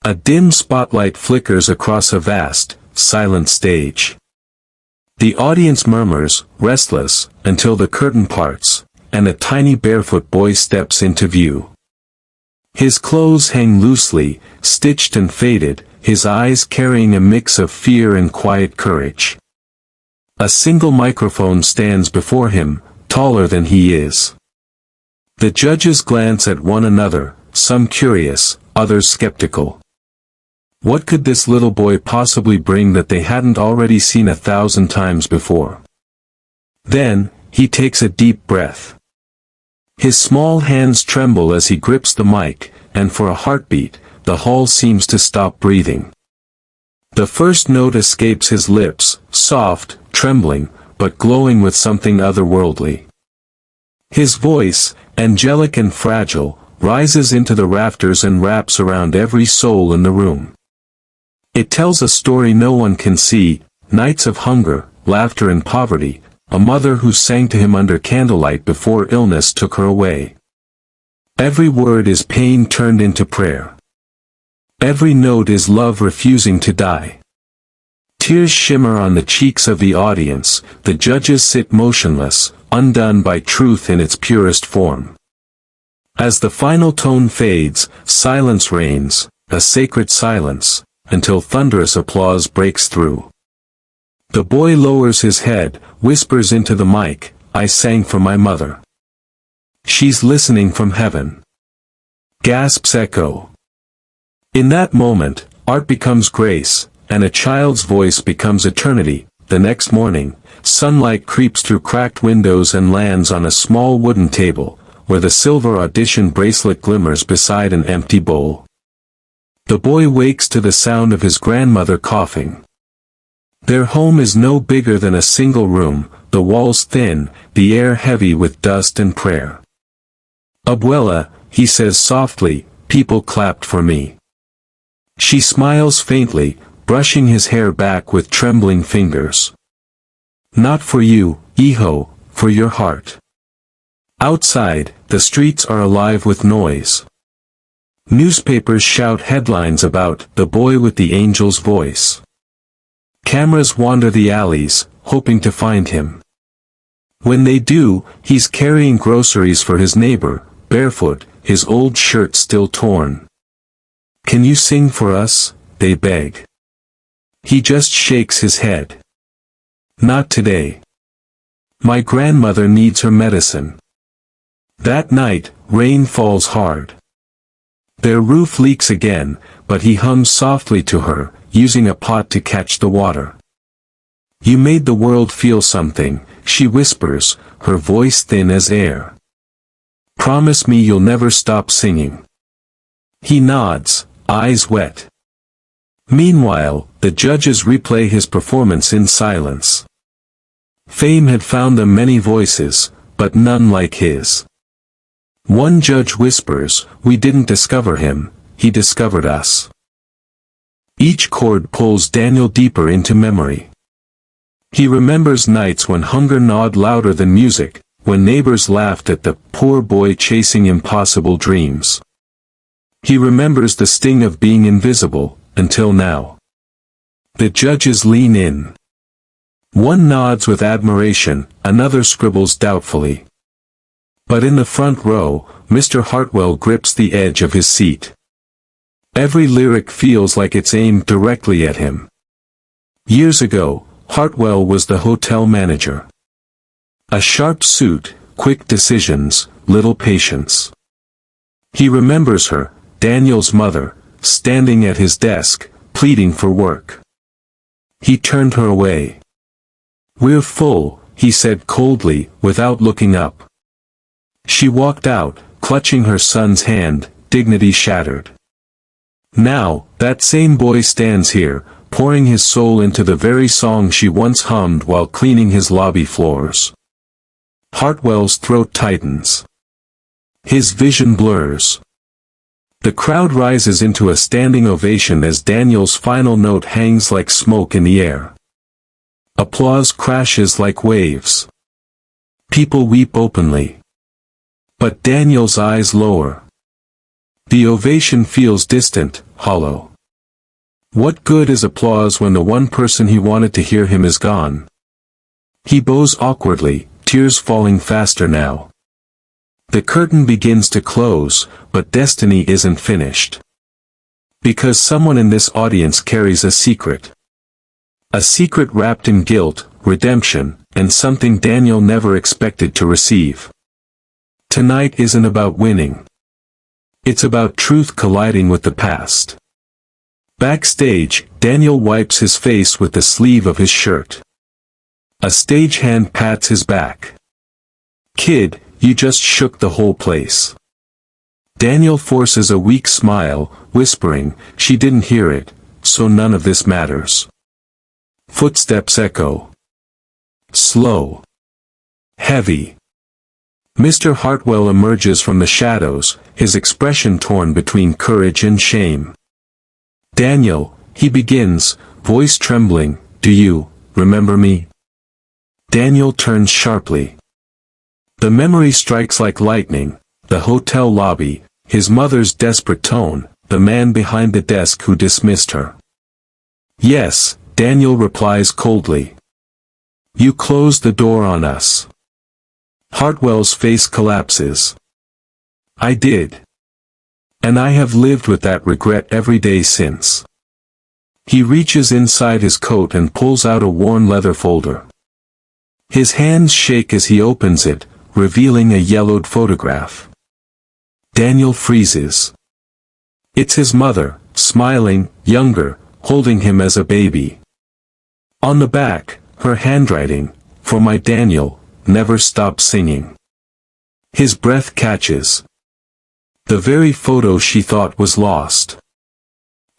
A dim spotlight flickers across a vast, silent stage. The audience murmurs, restless, until the curtain parts, and a tiny barefoot boy steps into view. His clothes hang loosely, stitched and faded, his eyes carrying a mix of fear and quiet courage. A single microphone stands before him, taller than he is. The judges glance at one another, some curious, others skeptical. What could this little boy possibly bring that they hadn't already seen 1,000 times before? Then, he takes a deep breath. His small hands tremble as he grips the mic, and for a heartbeat, the hall seems to stop breathing. The first note escapes his lips, soft, trembling, but glowing with something otherworldly. His voice, angelic and fragile, rises into the rafters and wraps around every soul in the room. It tells a story no one can see, nights of hunger, laughter and poverty, a mother who sang to him under candlelight before illness took her away. Every word is pain turned into prayer. Every note is love refusing to die. Tears shimmer on the cheeks of the audience, the judges sit motionless, undone by truth in its purest form. As the final tone fades, silence reigns, a sacred silence, until thunderous applause breaks through. The boy lowers his head, whispers into the mic, "I sang for my mother. She's listening from heaven." Gasps echo. In that moment, art becomes grace, and a child's voice becomes eternity. The next morning, sunlight creeps through cracked windows and lands on a small wooden table, where the silver audition bracelet glimmers beside an empty bowl. The boy wakes to the sound of his grandmother coughing. Their home is no bigger than a single room, the walls thin, the air heavy with dust and prayer. "Abuela," he says softly, "people clapped for me." She smiles faintly, brushing his hair back with trembling fingers. "Not for you, hijo, for your heart." Outside, the streets are alive with noise. Newspapers shout headlines about "the boy with the angel's voice." Cameras wander the alleys, hoping to find him. When they do, he's carrying groceries for his neighbor, barefoot, his old shirt still torn. "Can you sing for us?" they beg. He just shakes his head. "Not today. My grandmother needs her medicine." That night, rain falls hard. Their roof leaks again, but he hums softly to her, using a pot to catch the water. "You made the world feel something," she whispers, her voice thin as air. "Promise me you'll never stop singing." He nods, eyes wet. Meanwhile, the judges replay his performance in silence. Fame had found them many voices, but none like his. One judge whispers, "We didn't discover him, he discovered us." Each chord pulls Daniel deeper into memory. He remembers nights when hunger gnawed louder than music, when neighbors laughed at the poor boy chasing impossible dreams. He remembers the sting of being invisible, until now. The judges lean in. One nods with admiration, another scribbles doubtfully. But in the front row, Mr. Hartwell grips the edge of his seat. Every lyric feels like it's aimed directly at him. Years ago, Hartwell was the hotel manager. A sharp suit, quick decisions, little patience. He remembers her, Daniel's mother, standing at his desk, pleading for work. He turned her away. "We're full," he said coldly, without looking up. She walked out, clutching her son's hand, dignity shattered. Now, that same boy stands here, pouring his soul into the very song she once hummed while cleaning his lobby floors. Hartwell's throat tightens. His vision blurs. The crowd rises into a standing ovation as Daniel's final note hangs like smoke in the air. Applause crashes like waves. People weep openly. But Daniel's eyes lower. The ovation feels distant, hollow. What good is applause when the one person he wanted to hear him is gone? He bows awkwardly, tears falling faster now. The curtain begins to close, but destiny isn't finished. Because someone in this audience carries a secret. A secret wrapped in guilt, redemption, and something Daniel never expected to receive. Tonight isn't about winning. It's about truth colliding with the past. Backstage, Daniel wipes his face with the sleeve of his shirt. A stagehand pats his back. "Kid, you just shook the whole place." Daniel forces a weak smile, whispering, "She didn't hear it, so none of this matters." Footsteps echo. Slow. Heavy. Mr. Hartwell emerges from the shadows, his expression torn between courage and shame. "Daniel," he begins, voice trembling, "do you remember me?" Daniel turns sharply. The memory strikes like lightning, the hotel lobby, his mother's desperate tone, the man behind the desk who dismissed her. "Yes," Daniel replies coldly. "You closed the door on us." Hartwell's face collapses. "I did. And I have lived with that regret every day since." He reaches inside his coat and pulls out a worn leather folder. His hands shake as he opens it, revealing a yellowed photograph. Daniel freezes. It's his mother, smiling, younger, holding him as a baby. On the back, her handwriting, "For my Daniel, never stop singing." His breath catches. The very photo she thought was lost.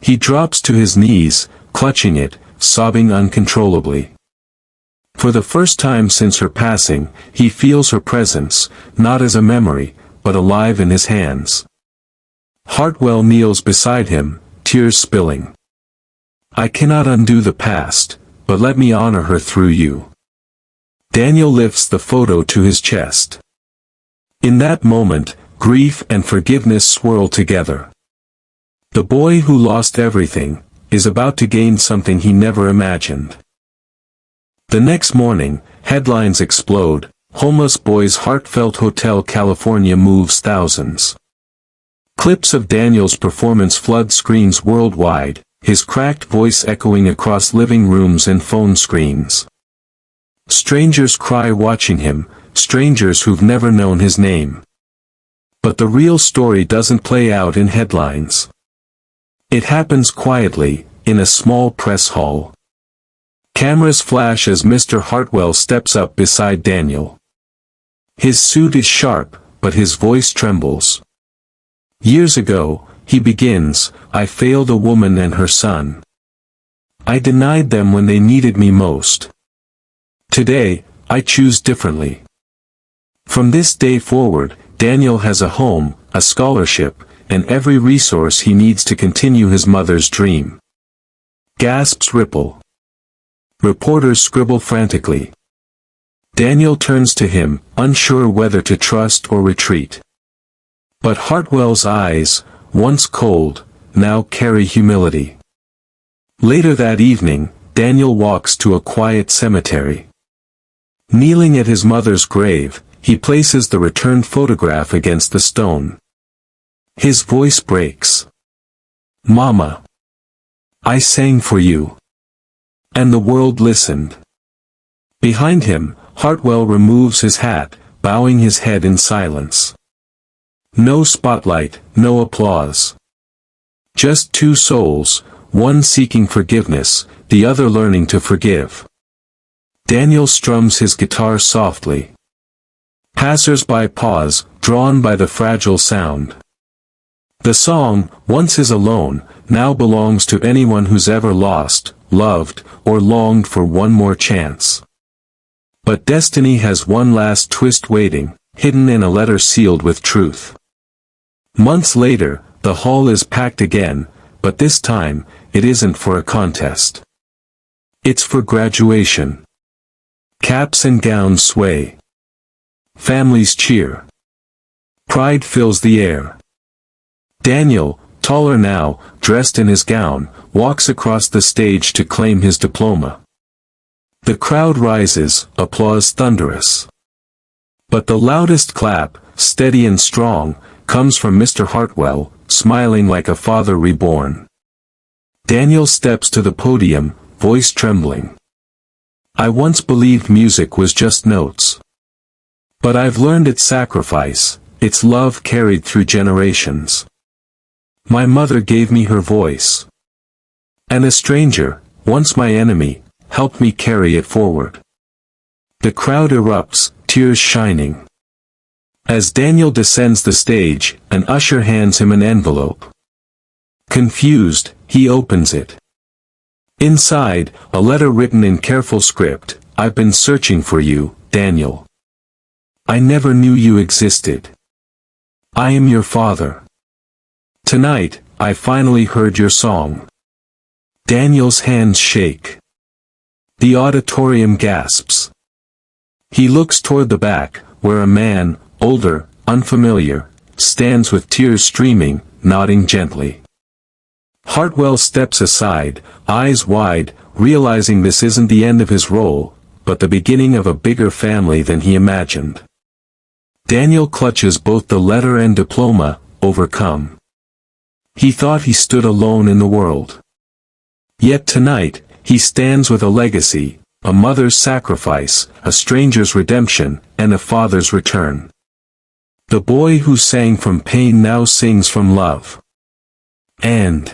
He drops to his knees, clutching it, sobbing uncontrollably. For the first time since her passing, he feels her presence, not as a memory, but alive in his hands. Hartwell kneels beside him, tears spilling. "I cannot undo the past, but let me honor her through you." Daniel lifts the photo to his chest. In that moment, grief and forgiveness swirl together. The boy who lost everything, is about to gain something he never imagined. The next morning, headlines explode, "Homeless Boy's Heartfelt Hotel California Moves Thousands." Clips of Daniel's performance flood screens worldwide, his cracked voice echoing across living rooms and phone screens. Strangers cry watching him, strangers who've never known his name. But the real story doesn't play out in headlines. It happens quietly, in a small press hall. Cameras flash as Mr. Hartwell steps up beside Daniel. His suit is sharp, but his voice trembles. "Years ago," he begins, "I failed a woman and her son. I denied them when they needed me most. Today, I choose differently." From this day forward, Daniel has a home, a scholarship, and every resource he needs to continue his mother's dream. Gasps ripple. Reporters scribble frantically. Daniel turns to him, unsure whether to trust or retreat. But Hartwell's eyes, once cold, now carry humility. Later that evening, Daniel walks to a quiet cemetery. Kneeling at his mother's grave, he places the returned photograph against the stone. His voice breaks. "Mama. I sang for you." And the world listened. Behind him, Hartwell removes his hat, bowing his head in silence. No spotlight, no applause. Just two souls, one seeking forgiveness, the other learning to forgive. Daniel strums his guitar softly. Passers-by pause, drawn by the fragile sound. The song, "Once Is Alone," now belongs to anyone who's ever lost, loved, or longed for one more chance. But destiny has one last twist waiting, hidden in a letter sealed with truth. Months later, the hall is packed again, but this time, it isn't for a contest. It's for graduation. Caps and gowns sway. Families cheer. Pride fills the air. Daniel, taller now, dressed in his gown, walks across the stage to claim his diploma. The crowd rises, applause thunderous. But the loudest clap, steady and strong, comes from Mr. Hartwell, smiling like a father reborn. Daniel steps to the podium, voice trembling. I once believed music was just notes. But I've learned its sacrifice, its love carried through generations. My mother gave me her voice. And a stranger, once my enemy, helped me carry it forward. The crowd erupts, tears shining. As Daniel descends the stage, an usher hands him an envelope. Confused, he opens it. Inside, a letter written in careful script. I've been searching for you, Daniel. I never knew you existed. I am your father. Tonight, I finally heard your song. Daniel's hands shake. The auditorium gasps. He looks toward the back, where a man, older, unfamiliar, stands with tears streaming, nodding gently. Hartwell steps aside, eyes wide, realizing this isn't the end of his role, but the beginning of a bigger family than he imagined. Daniel clutches both the letter and diploma, overcome. He thought he stood alone in the world. Yet tonight, he stands with a legacy, a mother's sacrifice, a stranger's redemption, and a father's return. The boy who sang from pain now sings from love. And